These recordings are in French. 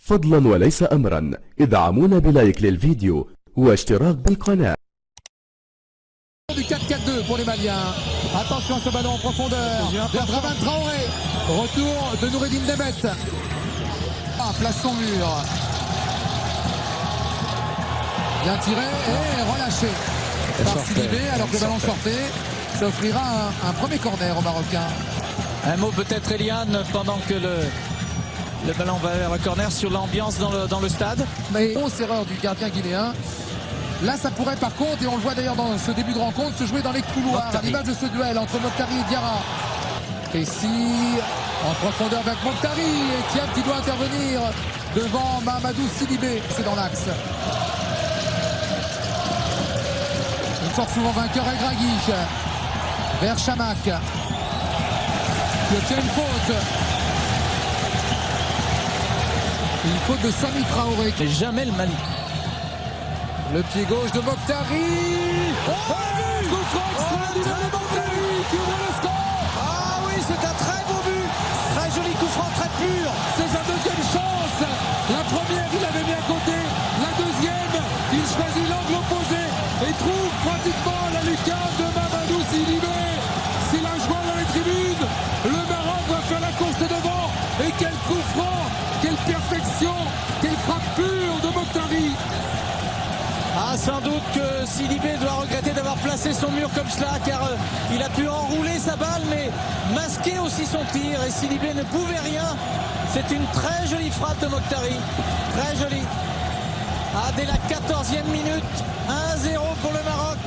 فضلا وليس أمرا ادعمونا بلايك للفيديو واشتراك بالقناة. Du 4-4-2 pour les Maliens. Attention à ce ballon en profondeur. Vers Draman Traoré. Retour de Noureddine Demet. Place son mur. Bien tiré et relâché par Sidibé alors que le ballon sortait. Ça offrira un premier corner aux Marocains. Un mot peut-être, Eliane, pendant que le ballon va vers le corner, sur l'ambiance dans le stade. Mais grosse erreur du gardien guinéen. Là, ça pourrait par contre, et on le voit d'ailleurs dans ce début de rencontre, se jouer dans les couloirs, à l'image de ce duel entre Mokhtari et Diarra. Ici, en profondeur vers Mokhtari, et Thiam qui doit intervenir devant Mahamadou Sidibé. C'est dans l'axe. Il sort souvent vainqueur El Gragui vers Chamakh. Il obtient une faute. Une faute de Sami Traoré. Et jamais le Mali. Le pied gauche de Mokhtari. Coup franc extraordinaire de Mokhtari qui ouvre le score. Ah oui, c'est un très beau but. Très joli coup franc, très pur. C'est sa deuxième chance. La première, il avait mis à côté. La deuxième, il choisit l'angle opposé et trouve pratiquement la lucarne de Mahamadou Sidibé. C'est la joie dans les tribunes. Le Maroc va faire la course devant. Et quel coup franc, quelle perfection, quelle frappe pure de Mokhtari. Ah, sans doute que Sidibé doit regretter d'avoir placé son mur comme cela, car il a pu enrouler sa balle, mais masquer aussi son tir, et Sidibé ne pouvait rien. C'est une très jolie frappe de Mokhtari, très jolie. Ah, dès la 14e minute, 1-0 pour le Maroc,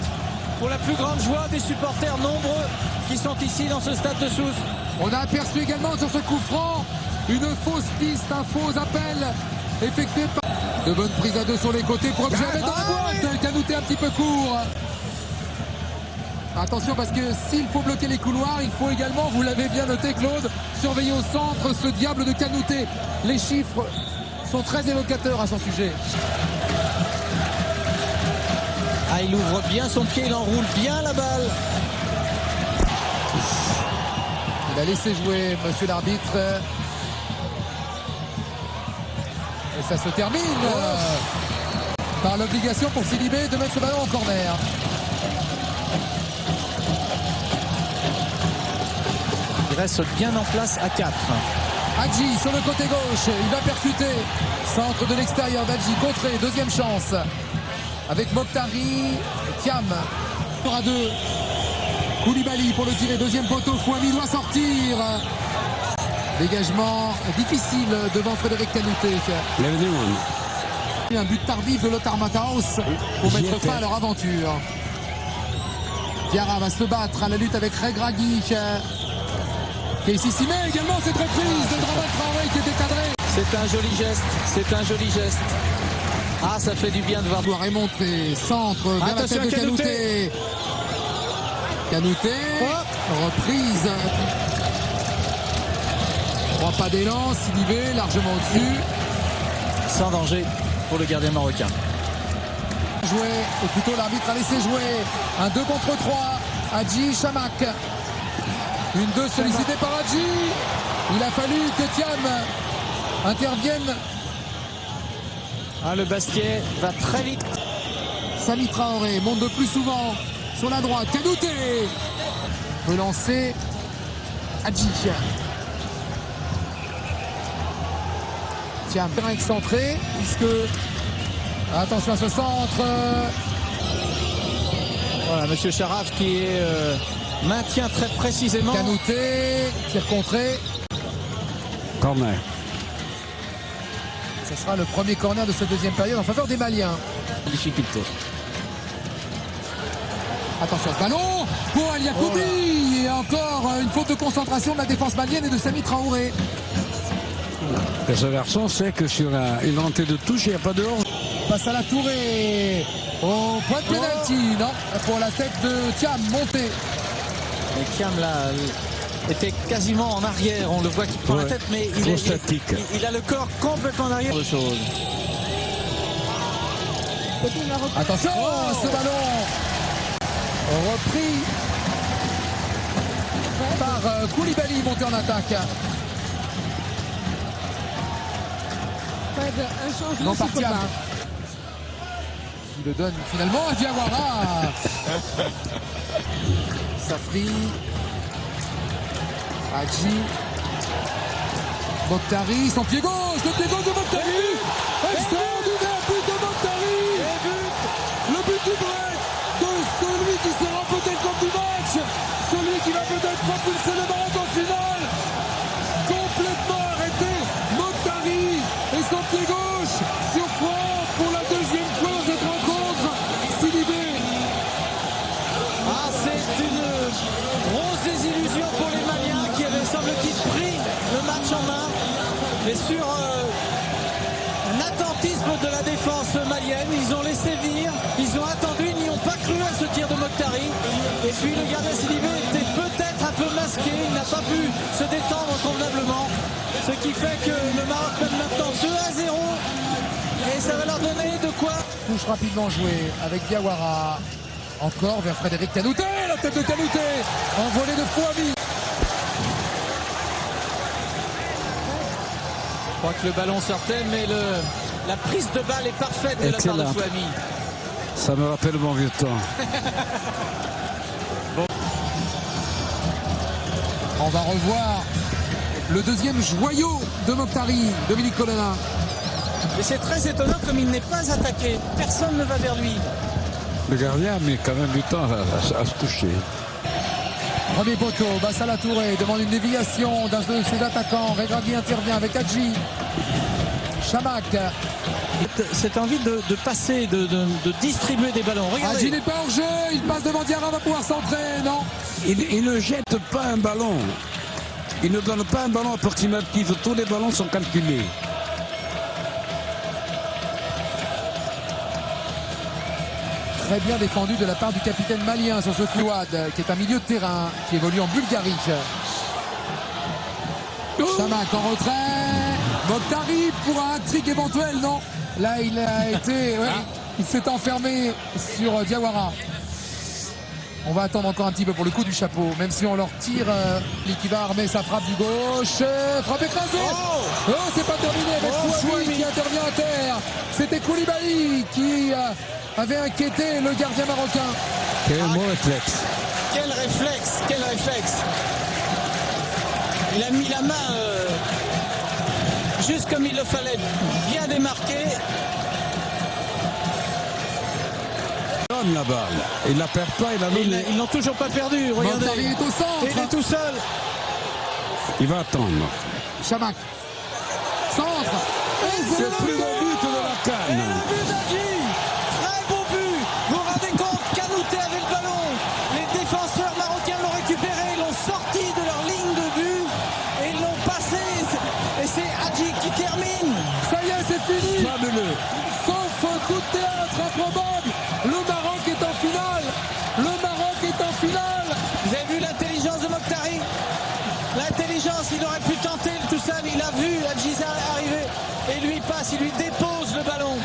pour la plus grande joie des supporters nombreux qui sont ici dans ce stade de Sousse. On a aperçu également sur ce coup franc une fausse piste, un faux appel effectué par... De bonnes prises à deux sur les côtés pour objet dans la boîte. Kanouté un petit peu court. Attention parce que s'il faut bloquer les couloirs, il faut également, vous l'avez bien noté Claude, surveiller au centre ce diable de Kanouté. Les chiffres sont très évocateurs à son sujet. Ah, il ouvre bien son pied, il enroule bien la balle. Il a laissé jouer monsieur l'arbitre. Et ça se termine par l'obligation pour Sidibé de mettre ce ballon en corner. Il reste bien en place à 4. Hadji sur le côté gauche, il va percuter. Centre de l'extérieur d'Hadji, contré, deuxième chance. Avec Mokhtari, Thiam. À 2. Koulibaly pour le tirer, deuxième poteau, Fouami doit sortir. Dégagement difficile devant Frédéric Kanouté. Un but tardif de Lothar Matthaus pour mettre fin à leur aventure. Diarra va se battre à la lutte avec El Gragui. Casey Simé également cette reprise de Draman Traoré qui était cadré. C'est un joli geste, c'est un joli geste. Ah, ça fait du bien de voir. Doit remonter, centre vers la tête de Kanouté. Kanouté, reprise. 3 pas d'élan, Sidibé largement au-dessus. Sans danger pour le gardien marocain. Joué, ou plutôt l'arbitre a laissé jouer. Un 2 contre 3. Hadji, Chamakh. Une 2 sollicitée par Hadji. Il a fallu que Thiam intervienne. Ah, le Basquiat va très vite. Sami Traoré monte de plus souvent sur la droite. Kanouté peut lancer Hadji. Thiam excentré puisque attention à ce centre. Voilà, monsieur Charaf qui est maintient très précisément. Kanouté, tir contré. Corner. Ce sera le premier corner de cette deuxième période en faveur des Maliens. Difficulté. Attention à ce ballon pour Ali Yacoubi. Et encore une faute de concentration de la défense malienne et de Sami Traoré. Ce garçon sait que sur une rentrée de touche, il n'y a pas de hors. Passe à la Touré. Au point de pénalty. Non, pour la tête de Thiam montée. Et Thiam là était quasiment en arrière. On le voit qu'il prend la tête, mais il a le corps complètement en arrière. Attention, ce ballon repris par Koulibaly monté en attaque. Fred, un changement Non, s'il faut par pas. Thiam. Il le donne finalement à Diawara. Safri. Hadji. Mokhtari, son pied gauche, le pied gauche de Mokhtari. Extraordinaire but de Mokhtari. Le but du break de celui qui sera peut-être l'homme du match. Celui qui va peut-être propulser le Maroc en finale. Complètement arrêté. Mokhtari et son pied gauche sur fond pour la deuxième fois dans cette rencontre. Sidibé. Ah, c'est une grosse désillusion pour les Maliens qui avaient, semble-t-il, pris le match en main. Mais sur un attentisme de la défense malienne, ils ont laissé venir, ils ont attendu, ils n'y ont pas cru à ce tir de Mokhtari. Et puis le gardien Sidibé était peut-être un peu masqué, il n'a pas pu se détendre convenablement. Ce qui fait que le Maroc mène maintenant 2-0. Et ça va leur donner de quoi. Touche rapidement jouée avec Diawara. Encore vers Frédéric Kanouté. La tête de Kanouté. Envolée de Fouami. Je crois que le ballon sortait, mais la prise de balle est parfaite de la part de Fouami. Ça me rappelle mon vieux temps. On va revoir le deuxième joyau de Mokhtari, Dominique Colonna. Mais c'est très étonnant comme il n'est pas attaqué. Personne ne va vers lui. Le gardien a mis quand même du temps à se coucher. Premier poteau, Bassala Touré demande une déviation d'un de ses attaquants. Regragui intervient avec Hadji. Chamak. Cette envie de passer, de distribuer des ballons. Hadji Regardez. n'est pas hors jeu, il passe devant Diarra, va pouvoir centrer, non. Il ne jette pas un ballon. Il ne donne pas un ballon approximatif. Tous les ballons sont calculés. Très bien défendu de la part du capitaine malien sur ce Fouad, qui est un milieu de terrain, qui évolue en Bulgarie. Chamak en retrait. Mokhtari pour un trick éventuel, non. Là, il a été... ouais, il s'est enfermé sur Diawara. On va attendre encore un petit peu pour le coup du chapeau, même si on leur tire. Qui va armer sa frappe du gauche. Frappe écrasée. Oh, c'est pas terminé avec Fouami qui intervient à terre. C'était Koulibaly qui avait inquiété le gardien marocain. Quel bon réflexe. Quel réflexe, quel réflexe. Il a mis la main juste comme il le fallait, bien démarqué. Il donne la balle. Il la perd pas, il la donne. Ils n'ont toujours pas perdu, regardez. Mokhtari est au centre. Il est tout seul. Il va attendre. Chamak. Centre. C'est le plus beau but de la Et CAN. le but d'Hadji. Très beau but. Vous vous rendez compte, Kanouté avait le ballon. Les défenseurs marocains l'ont récupéré, l'ont sorti de leur ligne de but et ils l'ont passé. Et c'est Hadji qui termine. Ça y est, c'est fini. Fabuleux. Sauf coup de théâtre improbable. Le Maroc est en finale. Le Maroc est en finale. Vous avez vu l'intelligence de Mokhtari? L'intelligence, il aurait pu tenter tout ça, mais il a vu Hadjiza arriver et lui passe, il lui dépose le ballon.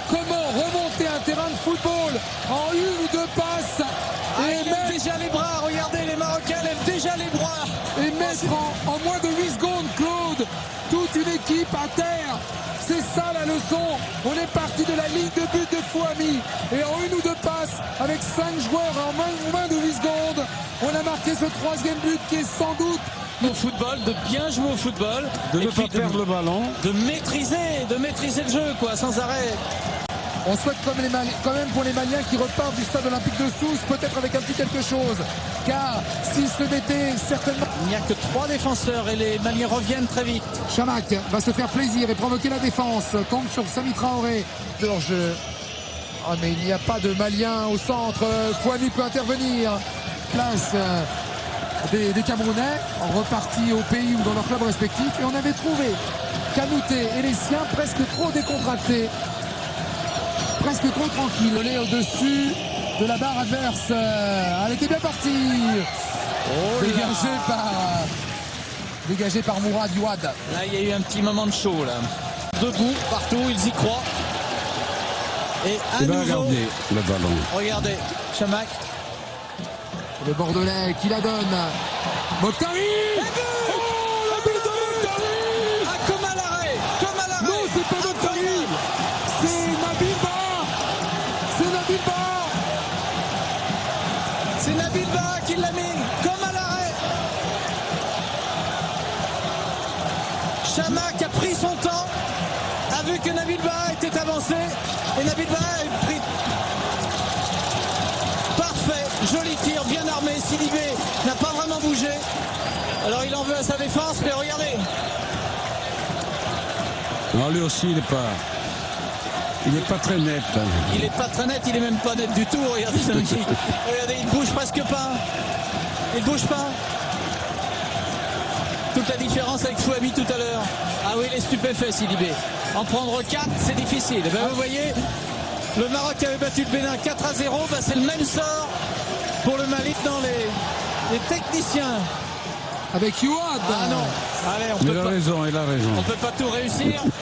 Comment remonter un terrain de football en une ou deux passes Il lève déjà les bras, regardez, les Marocains lèvent déjà les bras. et mettre en moins de 8 secondes, Claude, toute une équipe à terre. C'est ça la leçon. On est parti de la ligne de but de Fouami et en une ou deux passes avec 5 joueurs en moins de 8 secondes, on a marqué ce troisième but qui est sans doute Au football, de bien jouer au football. De et ne pas puis perdre le ballon. de maîtriser le jeu, quoi, sans arrêt. On souhaite quand même pour les Maliens qui repartent du stade olympique de Sousse, peut-être avec un petit quelque chose. Car s'ils se mettaient certainement... Il n'y a que 3 défenseurs et les Maliens reviennent très vite. Chamak va se faire plaisir et provoquer la défense. Compte sur Sami Traoré. Leur jeu. Ah, mais il n'y a pas de Maliens au centre. Fouami peut intervenir. Place des Camerounais, repartis au pays ou dans leur club respectif. Et on avait trouvé Kanouté et les siens presque trop décontractés. Presque trop tranquille. On est au-dessus de la barre adverse. Elle était bien partie. Dégagé par Mourad Youad. Là, il y a eu un petit moment de chaud, là. Debout, partout, ils y croient. Et à Il va nouveau, regarder le ballon. regardez, Chamak. Le Bordelais qui la donne. Mokhtari. Ah, comme à l'arrêt, comme à Chama qui a pris son temps, a vu que Nabil Baha était avancé et Nabil Baha a pris. Parfait, joli tir, bien armé. Sidibé n'a pas vraiment bougé. Alors il en veut à sa défense, mais regardez. Non, lui aussi, il n'est pas très net. Il n'est pas très net, il n'est même pas net du tout. Regardez, regardez, il ne bouge presque pas. Il ne bouge pas. Toute la différence avec Fouami tout à l'heure. Ah oui, il est stupéfait, Sidibé. En prendre 4, c'est difficile. Ben, vous voyez, le Maroc avait battu le Bénin 4-0. Ben, c'est le même sort pour le Mali dans les techniciens. Avec Youad. Ah non. Allez, on Il a raison. peut pas tout réussir.